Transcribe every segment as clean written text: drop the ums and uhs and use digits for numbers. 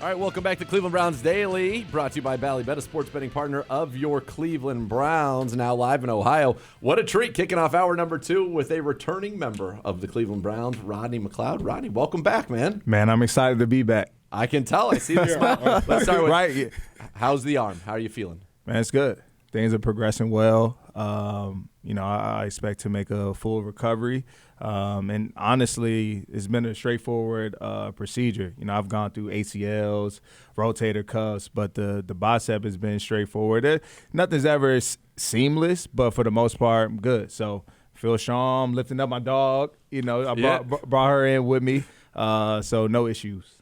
All right, welcome back to Cleveland Browns Daily, brought to you by Ballybet, a sports betting partner of your Cleveland Browns, now live in Ohio. What a treat, kicking off hour number 2 with a returning member of the Cleveland Browns, Rodney McLeod. Rodney, welcome back, man. Man, I'm excited to be back. I can tell. I see the smile. Let's start with, Right. How's the arm? How are you feeling? Man, it's good. Things are progressing well. I expect to make a full recovery. And honestly, it's been a straightforward procedure. I've gone through ACLs, rotator cuffs, but the bicep has been straightforward. Nothing's ever seamless, but for the most part, I'm good. So feel strong. I'm lifting up my dog. I brought her in with me, so no issues.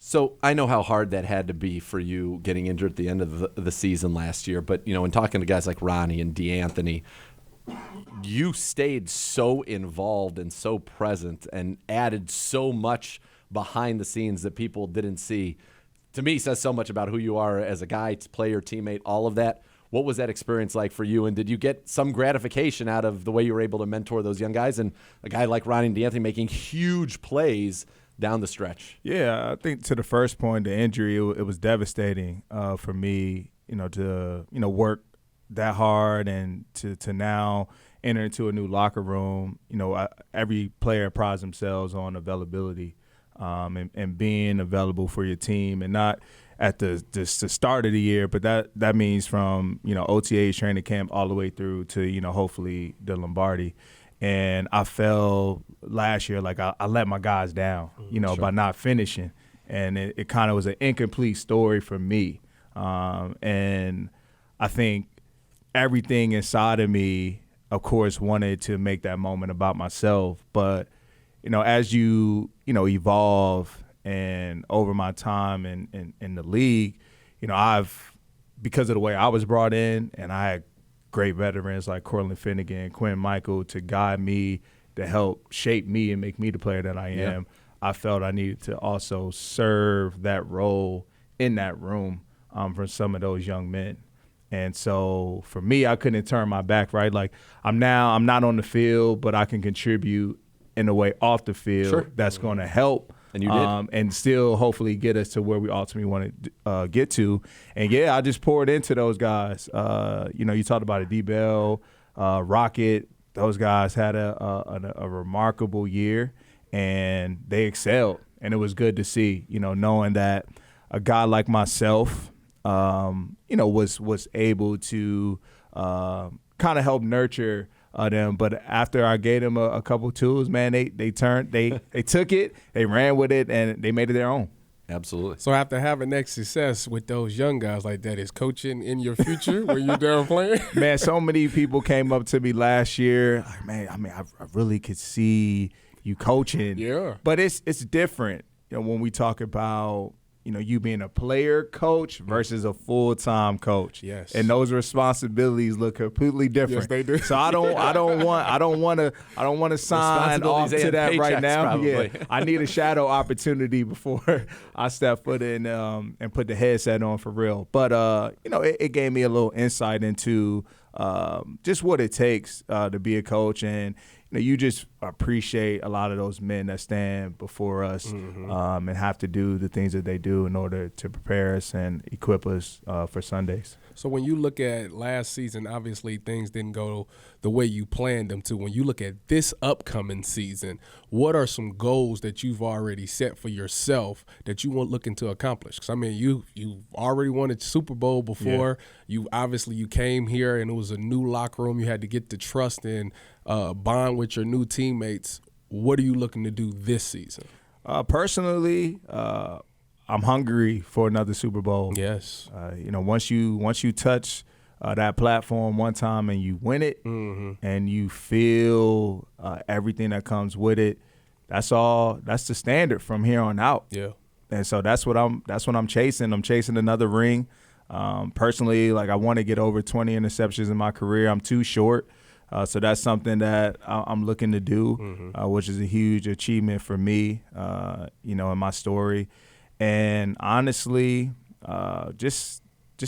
So I know how hard that had to be for you getting injured at the end of the season last year. But, in talking to guys like Ronnie and DeAnthony, you stayed so involved and so present and added so much behind the scenes that people didn't see. To me, says so much about who you are as a guy, player, teammate, all of that. What was that experience like for you? And did you get some gratification out of the way you were able to mentor those young guys and a guy like Ronnie and DeAnthony making huge plays down the stretch? Yeah, I think to the first point, the injury, it was devastating for me, to work that hard and to now enter into a new locker room. Every player prides themselves on availability and being available for your team, and not at the start of the year, but that means from OTA training camp all the way through to hopefully the Lombardi. And I fell last year, like I let my guys down, Sure. by not finishing. And it kind of was an incomplete story for me. And I think everything inside of me, of course, wanted to make that moment about myself. But, as you evolve and over my time in the league, because of the way I was brought in, and I had great veterans like Cortland Finnegan, Quinn Michael to guide me, to help shape me and make me the player that I am. Yeah. I felt I needed to also serve that role in that room for some of those young men. And so for me, I couldn't turn my back, right? Like I'm not on the field, but I can contribute in a way off the field that's going to help. And you did. And still hopefully get us to where we ultimately want to get to. And, I just poured into those guys. You talked about D-Bell, Rocket. Those guys had a remarkable year, and they excelled. And it was good to see, knowing that a guy like myself, was able to kind of help nurture them. But after I gave them a couple tools, man, they took it, they ran with it, and they made it their own. Absolutely. So after having that success with those young guys like that, is coaching in your future when you're done playing? Man, so many people came up to me last year. Like, man, I really could see you coaching. Yeah. But it's different, when we talk about you being a player coach versus a full-time coach. Yes. And those responsibilities look completely different. Yes, they do. So I don't want to sign off to that right now. Probably. Yeah. I need a shadow opportunity before I step foot in and put the headset on for real. But it gave me a little insight into just what it takes to be a coach, and you just appreciate a lot of those men that stand before us and have to do the things that they do in order to prepare us and equip us for Sundays. So when you look at last season, obviously things didn't go the way you planned them to. When you look at this upcoming season, what are some goals that you've already set for yourself that you want looking to accomplish? Because, you already won a Super Bowl before. Yeah. You came here and it was a new locker room. You had to get the trust and bond with your new teammates. What are you looking to do this season? Personally, I'm hungry for another Super Bowl. Yes. Once you touch that platform one time and you win it, and you feel everything that comes with it, that's the standard from here on out. Yeah. And so that's what I'm chasing. I'm chasing another ring. Personally, I want to get over 20 interceptions in my career. I'm too short. So that's something that I'm looking to do, which is a huge achievement for me, in my story. And honestly, just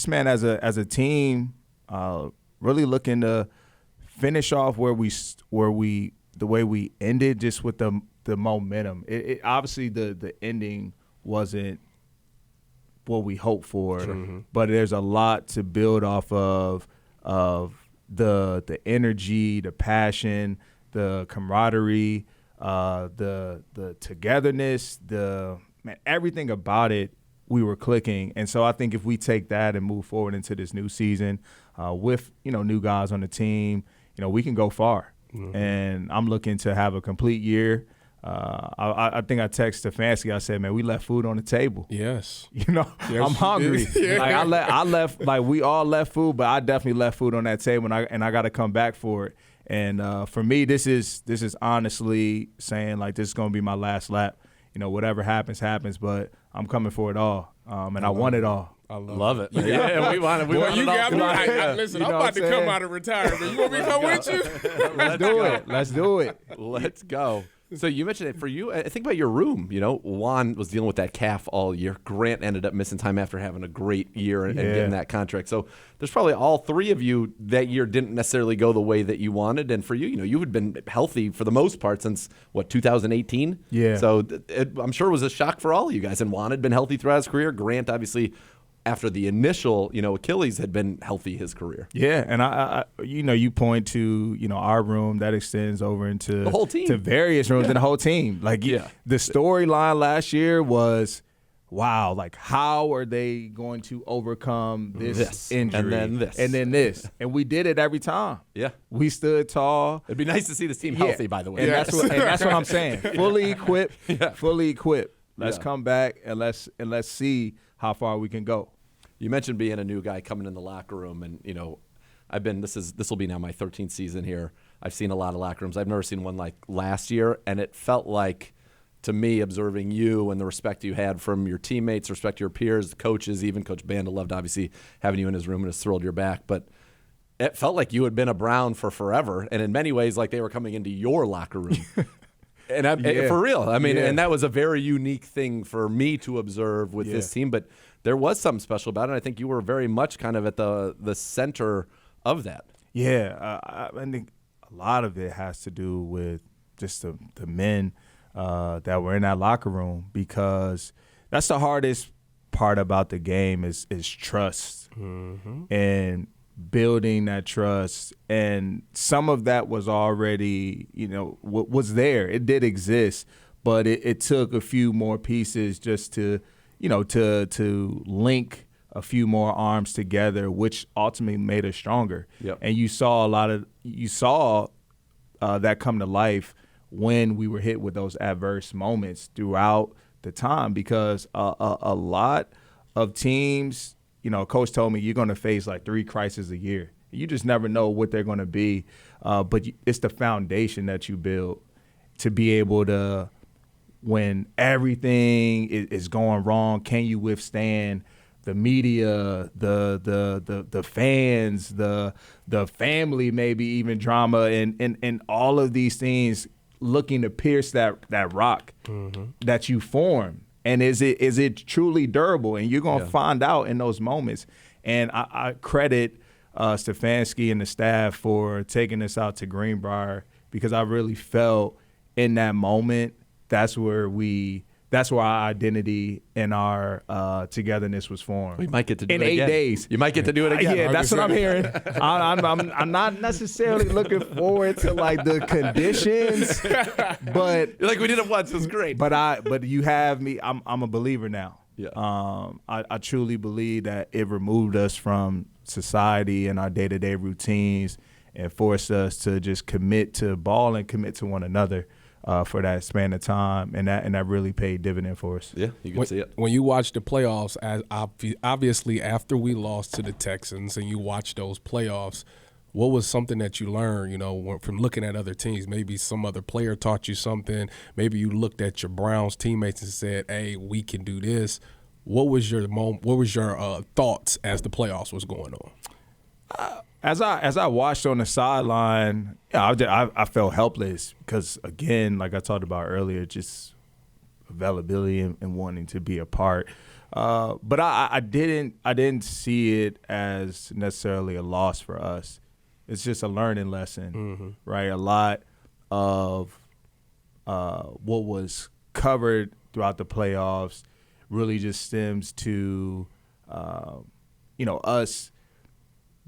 man, as a team, really looking to finish off the way we ended, just with the momentum. It obviously the ending wasn't what we hope for, but there's a lot to build off of the energy, the passion, the camaraderie, the togetherness, everything about it. We were clicking, and so I think if we take that and move forward into this new season with new guys on the team, we can go far. And I'm looking to have a complete year. I think I texted Stefanski. I said, "Man, we left food on the table." Yes. Yes, I'm hungry. Yeah. I left. Like we all left food, but I definitely left food on that table, and I got to come back for it. And for me, this is honestly saying like this is gonna be my last lap. Whatever happens, but I'm coming for it all, and I want it all. I love it. Yeah, we want it. We want you it all. got me. Listen, I'm about to come out of retirement. You want me to come with you? Let's do it. Let's do it. Let's go. So you mentioned it for you. I think about your room. Juan was dealing with that calf all year. Grant ended up missing time after having a great year and getting that contract. So there's probably all three of you that year didn't necessarily go the way that you wanted. And for you, you had been healthy for the most part since 2018. Yeah. So I'm sure it was a shock for all of you guys. And Juan had been healthy throughout his career. Grant obviously, after the initial, Achilles, had been healthy his career. Yeah, and I you point to, our room that extends over into the whole team, to various rooms and the whole team. Like, the storyline last year was, wow, like how are they going to overcome this injury and then this, and we did it every time. Yeah, we stood tall. It'd be nice to see this team healthy, by the way. And that's what I'm saying. Fully equipped. Let's come back and let's see how far we can go. You mentioned being a new guy coming in the locker room, and this will be now my 13th season here. I've seen a lot of locker rooms. I've never seen one like last year, and it felt like, to me, observing you and the respect you had from your teammates, respect your peers, the coaches, even Coach Banda loved obviously having you in his room and has thrilled your back, but it felt like you had been a Brown for forever, and in many ways like they were coming into your locker room. And for real, and that was a very unique thing for me to observe with this team, but there was something special about it. And I think you were very much kind of at the center of that. Yeah, I think a lot of it has to do with just the men that were in that locker room, because that's the hardest part about the game is trust and building that trust. And some of that was already, was there. It did exist, but it took a few more pieces just to link a few more arms together, which ultimately made us stronger. Yep. And you saw that come to life when we were hit with those adverse moments throughout the time, because a lot of teams, Coach told me you're going to face like 3 crises a year. You just never know what they're going to be, but it's the foundation that you build to be able to, when everything is going wrong, can you withstand the media, the fans, the family, maybe even drama, and all of these things looking to pierce that rock that you form. And is it truly durable? And you're going to find out in those moments. And I credit Stefanski and the staff for taking us out to Greenbrier, because I really felt in that moment that's where our identity and our togetherness was formed. We might get to do in it 8 again. days. You might get to do it again. Yeah, that's what I'm hearing. I'm not necessarily looking forward to like the conditions, but You're like, we did it once. It was great. But you have me. I'm a believer now. Yeah. I truly believe that it removed us from society and our day-to-day routines and forced us to just commit to ball and commit to one another. For that span of time, and that really paid dividend for us. Yeah, you can see it. When you watch the playoffs, obviously after we lost to the Texans, and you watch those playoffs, what was something that you learned, from looking at other teams? Maybe some other player taught you something. Maybe you looked at your Browns teammates and said, "Hey, we can do this." What was your thoughts as the playoffs was going on? As I watched on the sideline, I felt helpless because, again, like I talked about earlier, just availability and wanting to be a part. But I didn't see it as necessarily a loss for us. It's just a learning lesson, right? A lot of what was covered throughout the playoffs really just stems to, us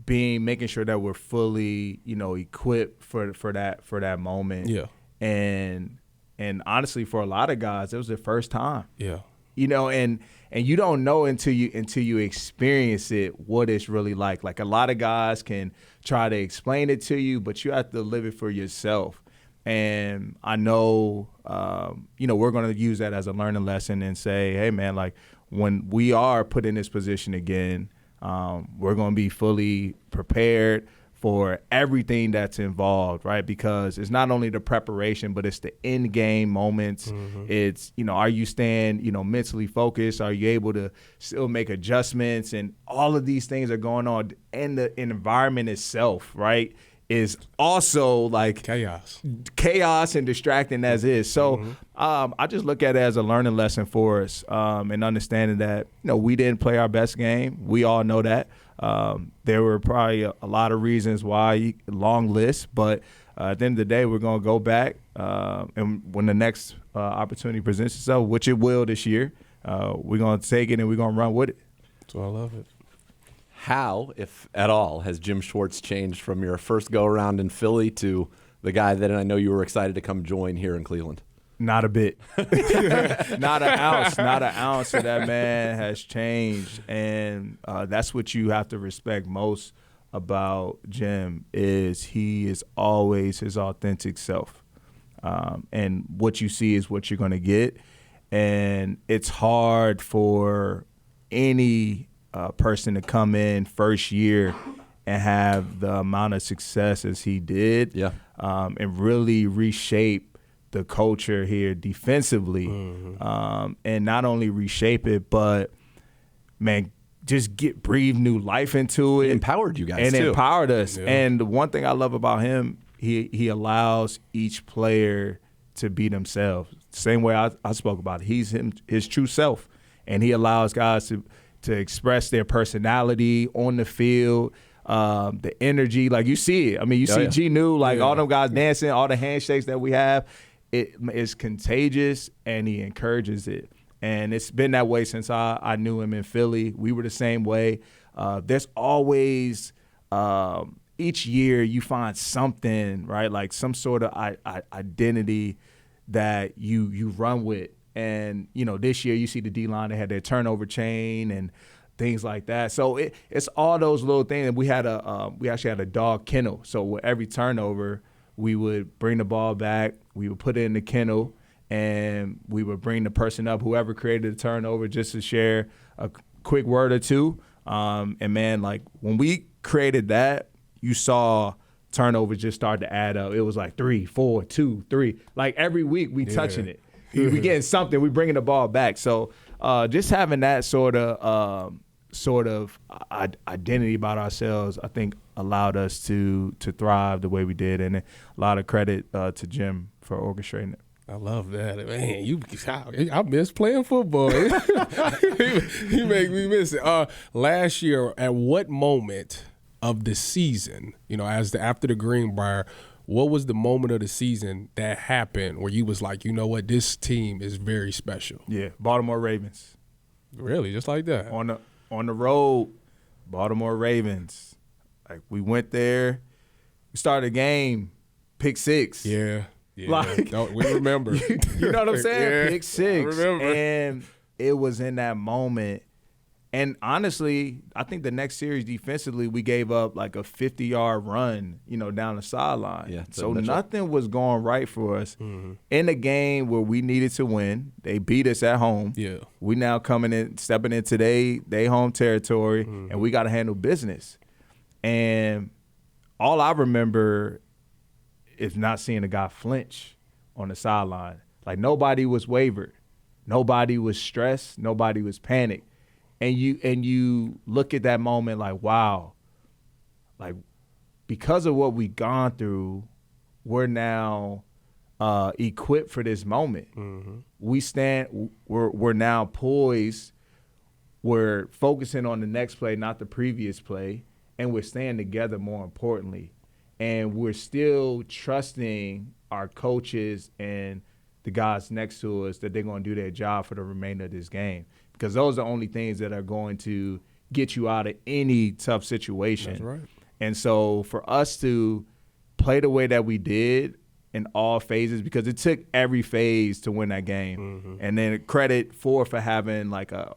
making sure that we're fully, equipped for that moment. Yeah. And honestly, for a lot of guys, it was their first time. Yeah. And you don't know until you experience it what it's really like. Like, a lot of guys can try to explain it to you, but you have to live it for yourself. And I know, we're going to use that as a learning lesson and say, hey, man, like, when we are put in this position again, we're going to be fully prepared for everything that's involved, right? Because it's not only the preparation, but it's the in-game moments. Mm-hmm. It's, are you staying, mentally focused? Are you able to still make adjustments? And all of these things are going on. And the environment itself, right, is also like chaos and distracting as is. So I just look at it as a learning lesson for us, and understanding that, we didn't play our best game. We all know that. There were probably a lot of reasons why, long list, but at the end of the day, we're going to go back, and when the next opportunity presents itself, which it will this year, we're going to take it and we're going to run with it. So I love it. How, if at all, has Jim Schwartz changed from your first go-around in Philly to the guy that I know you were excited to come join here in Cleveland? Not a bit. Not an ounce of that man has changed. And that's what you have to respect most about Jim, is he is always his authentic self. And what you see is what you're going to get. And it's hard for any person to come in first year and have the amount of success as he did, and really reshape the culture here defensively, and not only reshape it, but, man, just breathe new life into it. Empowered you guys, and too. Empowered us. Yeah. And the one thing I love about him, he allows each player to be themselves. Same way I spoke about it. He's his true self, and he allows guys to express their personality on the field, the energy. Like, you see it. I mean, you see G-New, like all them guys dancing, all the handshakes that we have. It is contagious, and he encourages it. And it's been that way since I knew him in Philly. We were the same way. There's always each year you find something, right, like some sort of identity that you run with. And, this year you see the D-line, they had their turnover chain and things like that. So it's all those little things. And we actually had a dog kennel. So with every turnover, we would bring the ball back, we would put it in the kennel, and we would bring the person up, whoever created the turnover, just to share a quick word or two. And, man, like, when we created that, you saw turnovers just start to add up. It was like 3, 4, 2, 3. Like, every week we touching it. We getting something. We bringing the ball back. So just having that sort of identity about ourselves, I think, allowed us to thrive the way we did. And a lot of credit to Jim for orchestrating it. I love that, man. I miss playing football. You make me miss it. Last year, at what moment of the season, after the Greenbrier, what was the moment of the season that happened where you was like, you know what, this team is very special? Yeah, Baltimore Ravens. Really, just like that? On the road, Baltimore Ravens. Like, we went there, we started a game, pick six. Yeah. Like, we remember. You know what I'm saying? Yeah, pick six. I remember. And it was in that moment. And honestly, I think the next series defensively, we gave up like a 50-yard run, down the sideline. Yeah, so nothing was going right for us. Mm-hmm. In a game where we needed to win, they beat us at home. Yeah. We now stepping into they home territory, and we got to handle business. And all I remember is not seeing a guy flinch on the sideline. Like, nobody was wavered. Nobody was stressed. Nobody was panicked. And you look at that moment like, wow, like, because of what we've gone through, we're now equipped for this moment. Mm-hmm. We're now poised. We're focusing on the next play, not the previous play, and we're staying together, more importantly. And we're still trusting our coaches and the guys next to us that they're going to do their job for the remainder of this game. because those are the only things that are going to get you out of any tough situation. That's right. And so for us to play the way that we did in all phases, because it took every phase to win that game. And then credit for having like a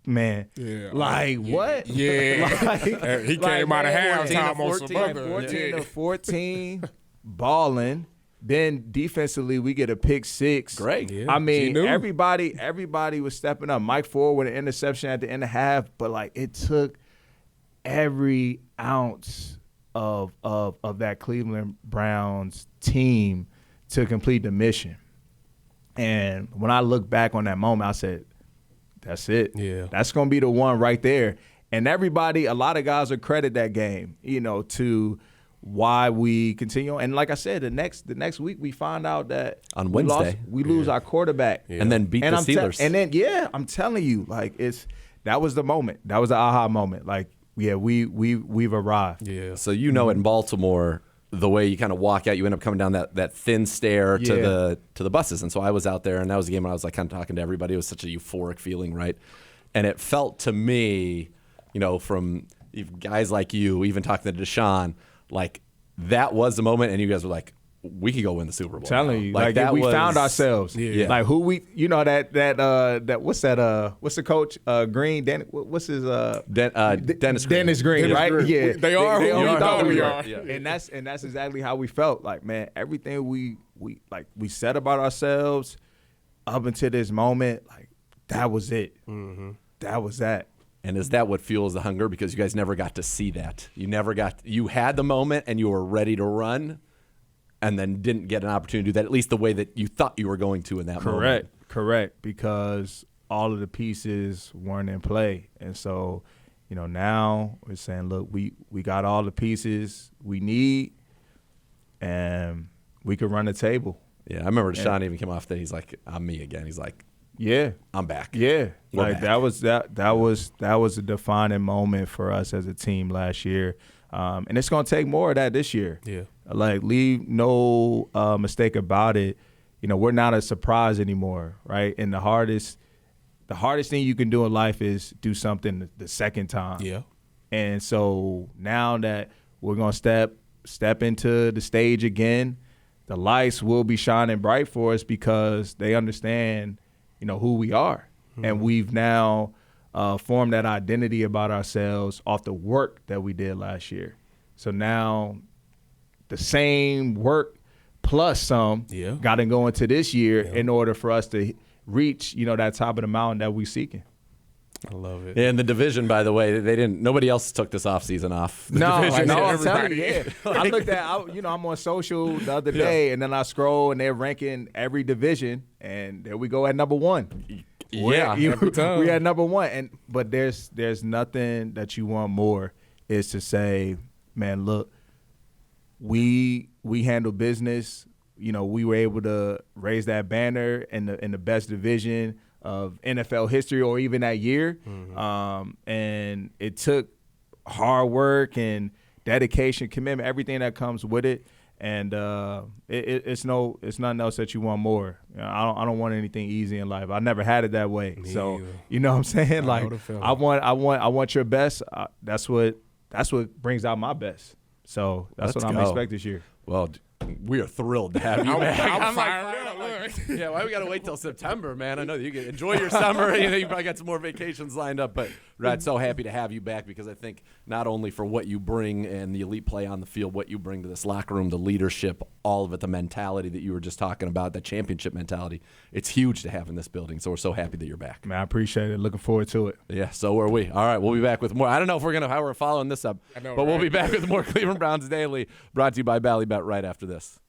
man. Yeah. Like what? Yeah. He came out of halftime on some other. 14 to 14, balling. Then defensively, we get a pick six. Great. Yeah, I mean, she knew. everybody was stepping up. Mike Ford with an interception at the end of half, but like it took every ounce of that Cleveland Browns team to complete the mission. And when I look back on that moment, I said, that's it. Yeah. That's going to be the one right there. And everybody, a lot of guys will credit that game, to why we continue. And like I said, the next week we find out that on Wednesday we lose our quarterback. And then beat the Steelers. And then, I'm telling you, like that was the moment. That was the aha moment. Like, yeah, we've arrived. Yeah. So it in Baltimore, the way you kind of walk out, you end up coming down that thin stair to the buses. And so I was out there, and that was a game when I was like kind of talking to everybody. It was such a euphoric feeling, right? And it felt to me, from guys like you, even talking to Deshaun, like that was the moment, and you guys were like, we could go win the Super Bowl. I'm telling you, like that we found ourselves. Yeah. Like who we, that what's the coach Green? What's his Dennis Green. Dennis Green, right? Green. Yeah, They are who we thought we are. Yeah. And that's exactly how we felt. Like, man, everything we said about ourselves up until this moment, like that was it. That was that. And is that what fuels the hunger? Because you guys never got to see that. You had the moment and you were ready to run, and then didn't get an opportunity to do that, at least the way that you thought you were going to in that moment. Correct, because all of the pieces weren't in play. And so, now we're saying, look, we got all the pieces we need, and we could run the table. Yeah, I remember Deshaun even came off that. He's like, I'm me again. He's like, yeah, I'm back. Yeah, We're like back. that was a defining moment for us as a team last year, and it's gonna take more of that this year. Yeah, like leave no mistake about it. We're not a surprise anymore, right? And the hardest thing you can do in life is do something the second time. yeah. And so now that we're gonna step into the stage again, the lights will be shining bright for us because they understand, who we are. And we've now formed that identity about ourselves off the work that we did last year. So now the same work plus some got to go into this year in order for us to reach, that top of the mountain that we're seeking. I love it. And the division, by the way, nobody else took this offseason off. The division, I'm telling you, yeah. I looked at, I'm on social the other day, and then I scroll, and they're ranking every division, and there we go at number one. Yeah, we had number one, but there's nothing that you want more is to say, man, look, we handle business. We were able to raise that banner in the best division of NFL history, or even that year. And it took hard work and dedication, commitment, everything that comes with it. And it's nothing else that you want more. I don't want anything easy in life. I never had it that way. So either. you know what I'm saying? I know Like the feeling. I want your best. That's what brings out my best. So that's Let's what I'm go. expecting this year. Well, we are thrilled to have you back. I'm like, fired up. Look. yeah, why we got to wait till September, man? I know you can enjoy your summer. You probably got some more vacations lined up, but Rod, so happy to have you back because I think not only for what you bring and the elite play on the field, what you bring to this locker room, the leadership, all of it, the mentality that you were just talking about, the championship mentality, it's huge to have in this building. So we're so happy that you're back. Man, I appreciate it. Looking forward to it. Yeah, so are we. All right, we'll be back with more. I don't know if how we're following this up, I know, but we'll right? be back with more Cleveland Browns Daily, brought to you by Bally Bet right after this.